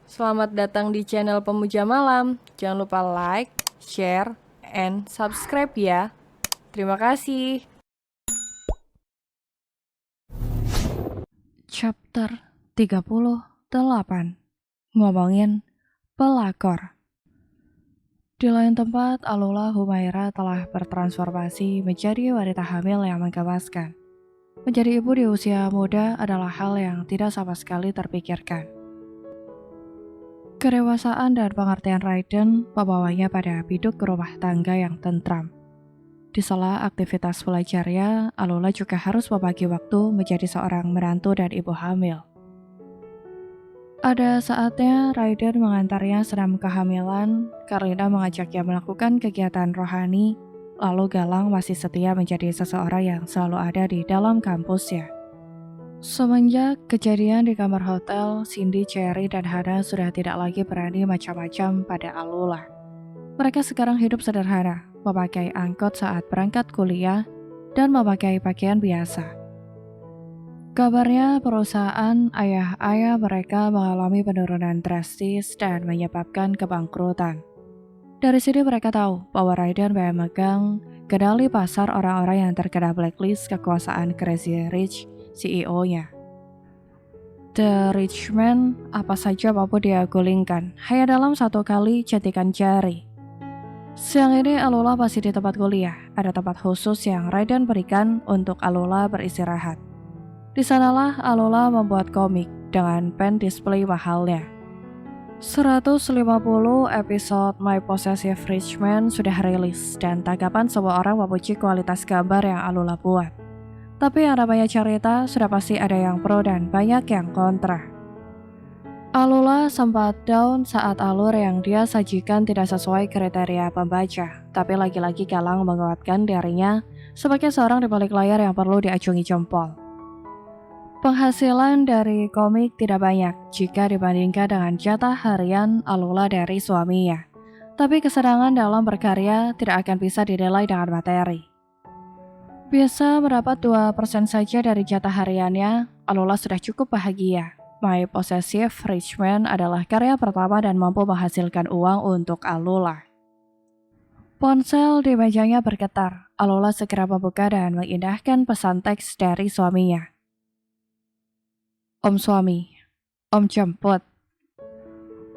Selamat datang di channel Pemuja Malam. Jangan lupa like, share, and subscribe ya. Terima kasih. Chapter 38. Ngomongin pelakor. Di lain tempat, Alula Humaira telah bertransformasi menjadi wanita hamil yang menggemaskan. Menjadi ibu di usia muda adalah hal yang tidak sama sekali terpikirkan. Kedewasaan dan pengertian Raiden membawanya pada biduk rumah tangga yang tentram. Di sela aktivitas belajarnya, Alula juga harus membagi waktu menjadi seorang menantu dan ibu hamil. Ada saatnya Raiden mengantarnya senam kehamilan, Karlina mengajaknya melakukan kegiatan rohani, lalu Galang masih setia menjadi seseorang yang selalu ada di dalam kampusnya. Semenjak kejadian di kamar hotel, Cindy, Cherry, dan Hana sudah tidak lagi berani macam-macam pada Alula. Mereka sekarang hidup sederhana, memakai angkot saat berangkat kuliah, dan memakai pakaian biasa. Kabarnya perusahaan ayah-ayah mereka mengalami penurunan drastis dan menyebabkan kebangkrutan. Dari sini mereka tahu bahwa Raiden memegang kendali pasar orang-orang yang terkena blacklist kekuasaan Crazy Rich CEO-nya. The Rich Man, apa saja mampu dia gulingkan, hanya dalam satu kali cetikan jari. Siang ini Alula masih di tempat kuliah, ada tempat khusus yang Raiden berikan untuk Alula beristirahat. Di sanalah Alula membuat komik dengan pen display mahalnya. 150 episode My Possessive Rich Man sudah rilis dan tanggapan semua orang memuji kualitas gambar yang Alula buat. Tapi yang namanya cerita sudah pasti ada yang pro dan banyak yang kontra. Alula sempat down saat alur yang dia sajikan tidak sesuai kriteria pembaca, tapi lagi-lagi Galang menguatkan dirinya sebagai seorang di balik layar yang perlu diacungi jempol. Penghasilan dari komik tidak banyak jika dibandingkan dengan jatah harian Alula dari suaminya, tapi kesenangan dalam berkarya tidak akan bisa dinilai dengan materi. Biasa mendapat 2% saja dari jatah hariannya, Alula sudah cukup bahagia. My Possessive Rich Man adalah karya pertama dan mampu menghasilkan uang untuk Alula. Ponsel di mejanya bergetar. Alula segera membuka dan mengindahkan pesan teks dari suaminya. Om suami, Om jemput.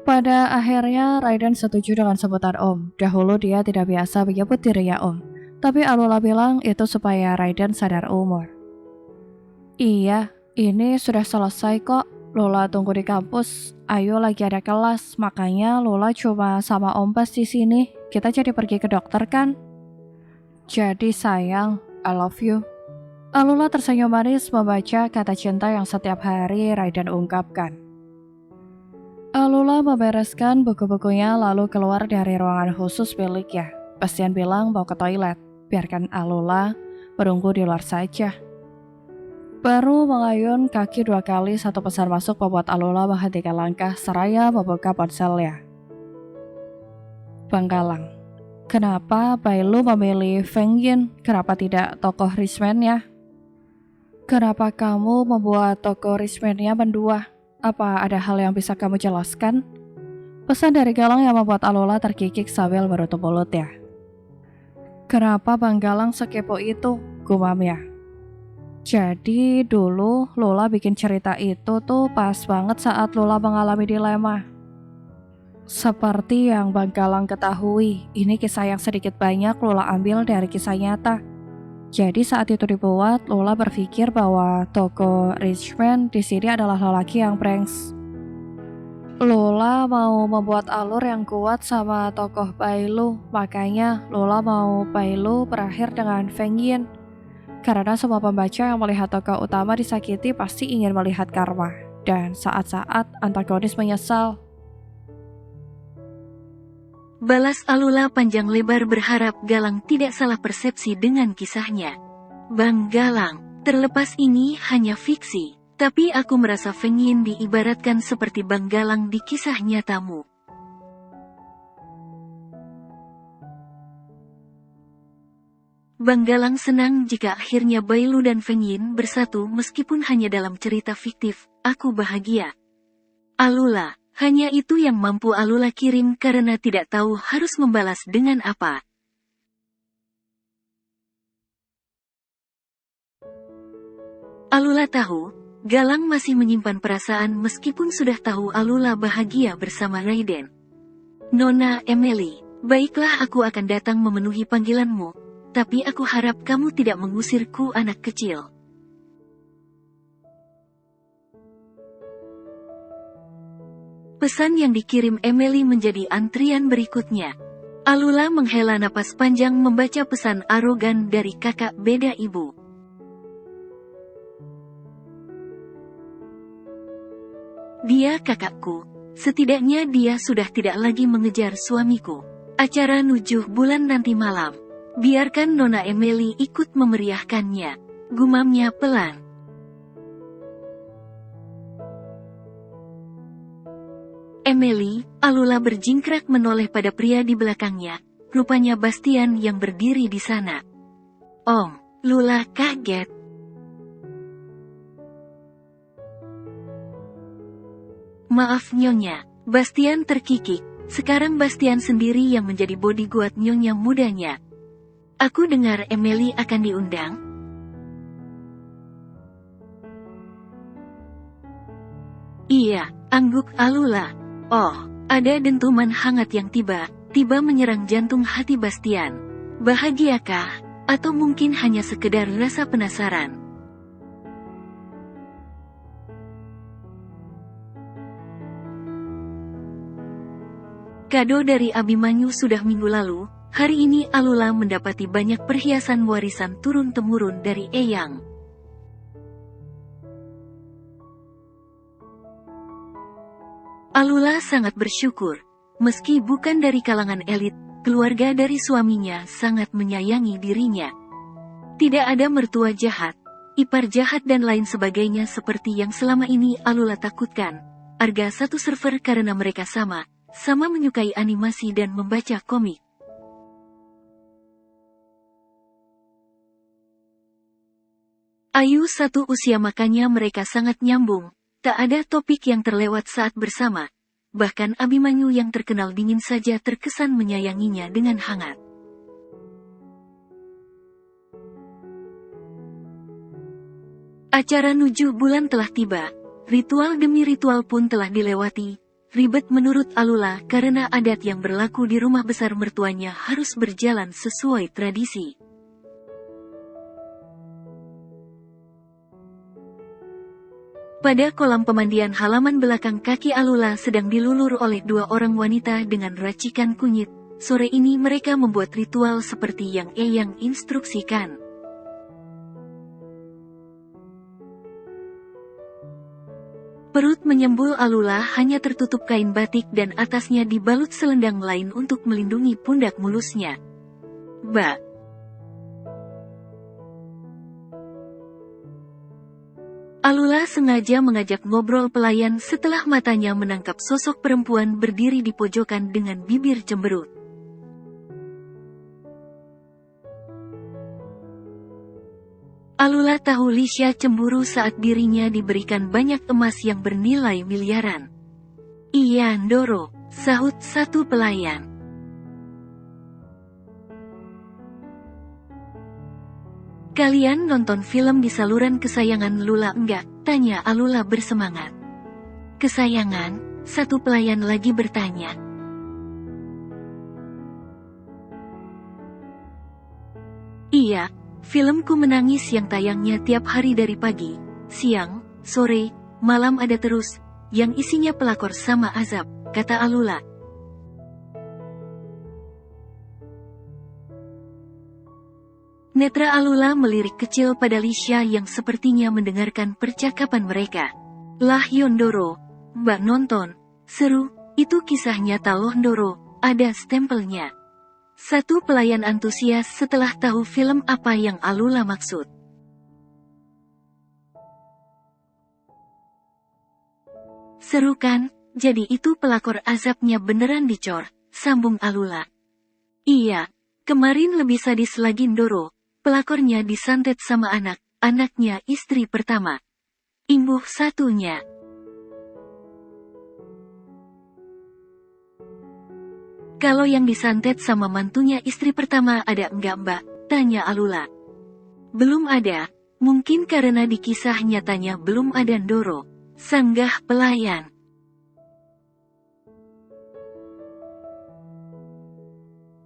Pada akhirnya Raiden setuju dengan sebutan Om. Dahulu dia tidak biasa menyebut dirinya Om. Tapi Alula bilang itu supaya Raiden sadar umur. Iya, ini sudah selesai kok. Lola tunggu di kampus. Ayo lagi ada kelas, makanya Lola cuma sama Om Bas di sini. Kita jadi pergi ke dokter kan? Jadi sayang, I love you. Alula tersenyum manis membaca kata cinta yang setiap hari Raiden ungkapkan. Alula membereskan buku-bukunya lalu keluar dari ruangan khusus miliknya. Pasien bilang mau ke toilet. Biarkan Alula menunggu di luar saja. Baru mengayun kaki 2 kali satu pesan masuk membuat Alula menghentikan langkah seraya membuka ponselnya. Bang Galang, kenapa Bailu memilih Feng Yin? Kenapa tidak tokoh Richman-nya? Kenapa kamu membuat tokoh Richman-nya mendua? Apa ada hal yang bisa kamu jelaskan? Pesan dari Galang yang membuat Alula terkikik sambil menutup mulutnya. Kenapa Bang Galang sekepo itu? Gumamnya. Jadi dulu Lola bikin cerita itu tuh pas banget saat Lola mengalami dilema. Seperti yang Bang Galang ketahui, ini kisah yang sedikit banyak Lola ambil dari kisah nyata. Jadi saat itu dibuat, Lola berpikir bahwa tokoh Richman di sini adalah lelaki yang brengsek. Lola mau membuat alur yang kuat sama tokoh Bailu, makanya Lola mau Bailu berakhir dengan Feng Yin. Karena semua pembaca yang melihat tokoh utama disakiti pasti ingin melihat karma, dan saat-saat antagonis menyesal. Balas Alula panjang lebar berharap Galang tidak salah persepsi dengan kisahnya. Bang Galang, terlepas ini hanya fiksi. Tapi aku merasa Feng Yin diibaratkan seperti Bang Galang di kisah nyatamu. Bang Galang senang jika akhirnya Bailu dan Feng Yin bersatu meskipun hanya dalam cerita fiktif. Aku bahagia. Alula, Hanya itu yang mampu Alula kirim karena tidak tahu harus membalas dengan apa. Alula tahu, Galang masih menyimpan perasaan meskipun sudah tahu Alula bahagia bersama Raiden. Nona Emily, baiklah aku akan datang memenuhi panggilanmu, tapi aku harap kamu tidak mengusirku anak kecil. Pesan yang dikirim Emily menjadi antrian berikutnya. Alula menghela napas panjang membaca pesan arogan dari kakak beda ibu. Dia kakakku. Setidaknya dia sudah tidak lagi mengejar suamiku. Acara 7 bulan nanti malam. Biarkan Nona Emily ikut memeriahkannya. Gumamnya pelan. Emily, Alula berjingkrak menoleh pada pria di belakangnya. Rupanya Bastian yang berdiri di sana. Om, Lula kaget. Maaf Nyonya, Bastian terkikik. Sekarang Bastian sendiri yang menjadi bodyguard Nyonya mudanya. Aku dengar Emily akan diundang. Iya, angguk Alula. Oh, ada dentuman hangat yang tiba-tiba menyerang jantung hati Bastian. Bahagiakah? Atau mungkin hanya sekedar rasa penasaran? Kado dari Abimanyu sudah minggu lalu, hari ini Alula mendapati banyak perhiasan warisan turun-temurun dari Eyang. Alula sangat bersyukur, meski bukan dari kalangan elit, keluarga dari suaminya sangat menyayangi dirinya. Tidak ada mertua jahat, ipar jahat dan lain sebagainya seperti yang selama ini Alula takutkan. Harga satu server karena mereka sama menyukai animasi dan membaca komik. Ayu satu usia makanya mereka sangat nyambung, tak ada topik yang terlewat saat bersama. Bahkan Abimanyu yang terkenal dingin saja terkesan menyayanginya dengan hangat. Acara 7 bulan telah tiba, ritual demi ritual pun telah dilewati. Ribet menurut Alula karena adat yang berlaku di rumah besar mertuanya harus berjalan sesuai tradisi. Pada kolam pemandian halaman belakang kaki Alula sedang dilulur oleh 2 orang wanita dengan racikan kunyit. Sore ini mereka membuat ritual seperti yang Eyang instruksikan. Perut menyembul Alula hanya tertutup kain batik dan atasnya dibalut selendang lain untuk melindungi pundak mulusnya. Alula sengaja mengajak ngobrol pelayan setelah matanya menangkap sosok perempuan berdiri di pojokan dengan bibir cemberut. Alula tahu Lisha cemburu saat dirinya diberikan banyak emas yang bernilai miliaran. Iya Ndoro, sahut satu pelayan. Kalian nonton film di saluran kesayangan Lula enggak? Tanya Alula bersemangat. Kesayangan? Satu pelayan lagi bertanya. Iya. Filmku menangis yang tayangnya tiap hari dari pagi, siang, sore, malam ada terus, yang isinya pelakor sama azab, kata Alula. Netra Alula melirik kecil pada Lisha yang sepertinya mendengarkan percakapan mereka. Lah Yondoro, Mbak nonton, seru, itu kisah nyata loh Ndoro, ada stempelnya. Satu pelayan antusias setelah tahu film apa yang Alula maksud. Seru kan? Jadi itu pelakor azabnya beneran dicor, sambung Alula. Iya, kemarin lebih sadis lagi Ndoro, pelakornya disantet sama anaknya istri pertama. Imbuh satunya. Kalau yang disantet sama mantunya istri pertama ada enggak mbak? Tanya Alula. Belum ada, mungkin karena di kisah nyatanya belum ada Ndoro, sanggah pelayan.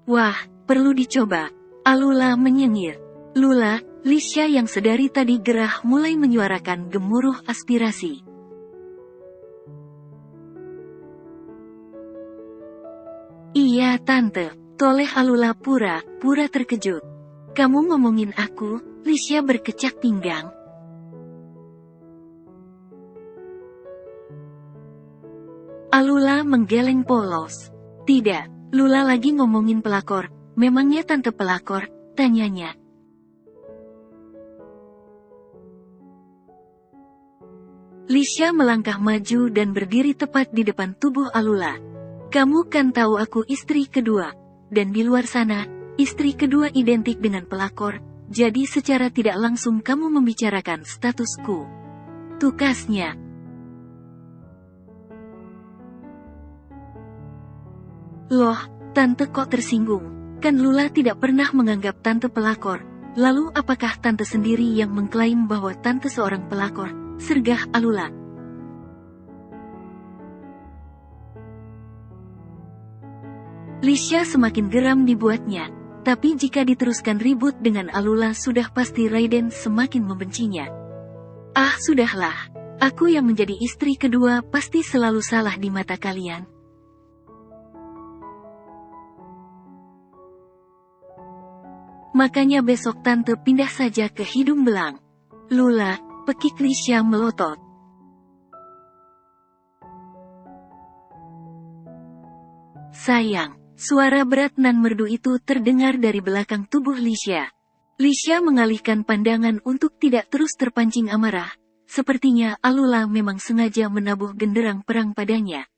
Wah, perlu dicoba. Alula menyengir. Lula, Lisha yang sedari tadi gerah mulai menyuarakan gemuruh aspirasi. Iya tante, toleh Alula pura-pura terkejut. Kamu ngomongin aku? Lisha berkecak pinggang. Alula menggeleng polos. Tidak, Lula lagi ngomongin pelakor. Memangnya tante pelakor? Tanyanya. Lisha melangkah maju dan berdiri tepat di depan tubuh Alula. Kamu kan tahu aku istri kedua. Dan di luar sana, istri kedua identik dengan pelakor, jadi secara tidak langsung kamu membicarakan statusku. Tukasnya. Loh, tante kok tersinggung? Kan Lula tidak pernah menganggap tante pelakor. Lalu apakah tante sendiri yang mengklaim bahwa tante seorang pelakor? Sergah Alula. Lisha semakin geram dibuatnya, tapi jika diteruskan ribut dengan Alula sudah pasti Raiden semakin membencinya. Ah sudahlah, aku yang menjadi istri kedua pasti selalu salah di mata kalian. Makanya besok tante pindah saja ke Hidung Belang. Lula, pekik Lisha melotot. Sayang. Suara berat nan merdu itu terdengar dari belakang tubuh Lisha. Lisha mengalihkan pandangan untuk tidak terus terpancing amarah. Sepertinya Alula memang sengaja menabuh genderang perang padanya.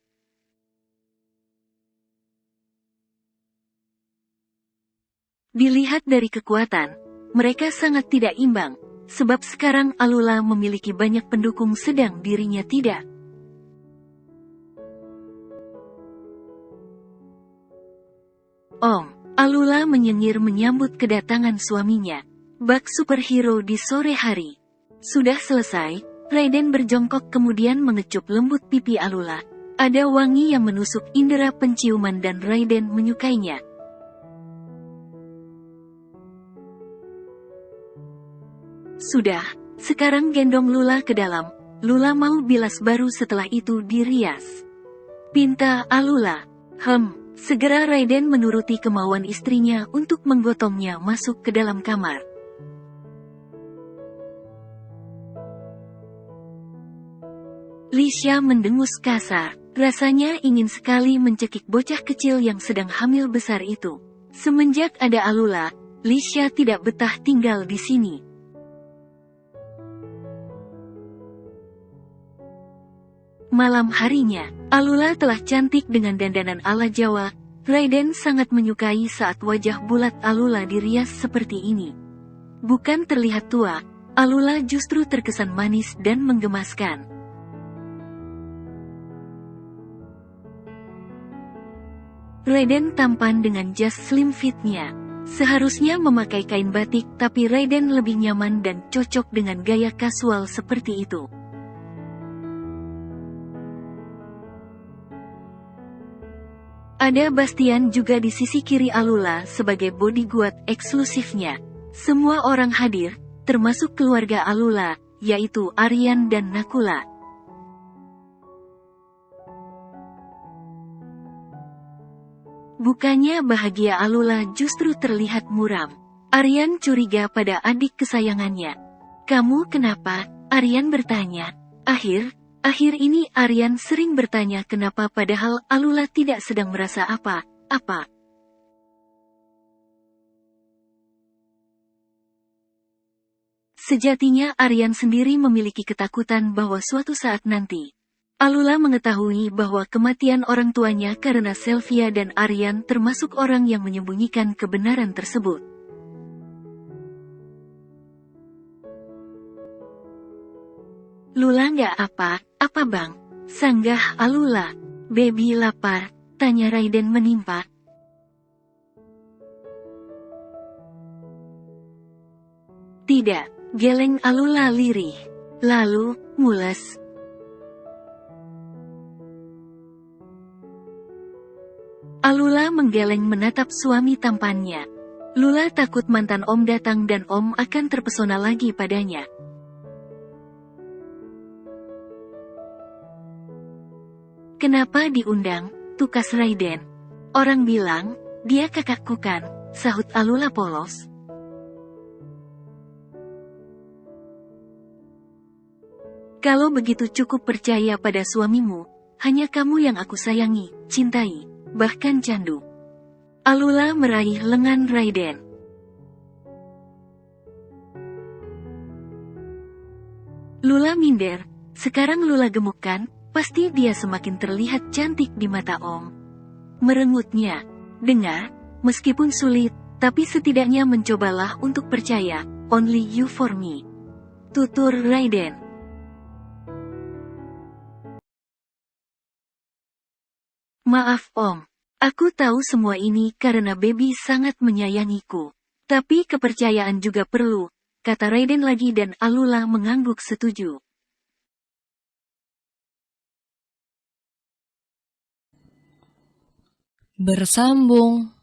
Dilihat dari kekuatan, mereka sangat tidak imbang. Sebab sekarang Alula memiliki banyak pendukung sedang dirinya tidak. Alula menyengir menyambut kedatangan suaminya. Bak superhero di sore hari. Sudah selesai, Raiden berjongkok kemudian mengecup lembut pipi Alula. Ada wangi yang menusuk indera penciuman dan Raiden menyukainya. Sudah, sekarang gendong Lula ke dalam. Lula mau bilas baru setelah itu dirias. Pinta Alula. Segera Raiden menuruti kemauan istrinya untuk menggotongnya masuk ke dalam kamar. Lisha mendengus kasar. Rasanya ingin sekali mencekik bocah kecil yang sedang hamil besar itu. Semenjak ada Alula, Lisha tidak betah tinggal di sini. Malam harinya, Alula telah cantik dengan dandanan ala Jawa. Raiden sangat menyukai saat wajah bulat Alula dirias seperti ini. Bukan terlihat tua, Alula justru terkesan manis dan menggemaskan. Raiden tampan dengan jas slim fitnya. Seharusnya memakai kain batik, tapi Raiden lebih nyaman dan cocok dengan gaya kasual seperti itu. Ada Bastian juga di sisi kiri Alula sebagai bodyguard eksklusifnya. Semua orang hadir, termasuk keluarga Alula, yaitu Aryan dan Nakula. Bukannya bahagia Alula justru terlihat muram. Aryan curiga pada adik kesayangannya. Kamu kenapa? Aryan bertanya. Akhir ini Aryan sering bertanya kenapa padahal Alula tidak sedang merasa apa-apa. Sejatinya Aryan sendiri memiliki ketakutan bahwa suatu saat nanti, Alula mengetahui bahwa kematian orang tuanya karena Sylvia dan Aryan termasuk orang yang menyembunyikan kebenaran tersebut. Lula nggak apa bang? Sanggah Alula. Baby lapar, tanya Raiden menimpa. Tidak, geleng Alula lirih. Lalu, mules. Alula menggeleng menatap suami tampannya. Lula takut mantan Om datang dan Om akan terpesona lagi padanya. Kenapa diundang, tukas Raiden? Orang bilang, dia kakakku kan, sahut Alula polos. Kalau begitu cukup percaya pada suamimu, hanya kamu yang aku sayangi, cintai, bahkan candu. Alula meraih lengan Raiden. Lula minder, sekarang Lula gemuk kan, pasti dia semakin terlihat cantik di mata Om. Merengutnya, dengar, meskipun sulit, tapi setidaknya mencobalah untuk percaya, only you for me. Tutur Raiden. Maaf Om, aku tahu semua ini karena Baby sangat menyayangiku. Tapi kepercayaan juga perlu, kata Raiden lagi dan Alula mengangguk setuju. Bersambung.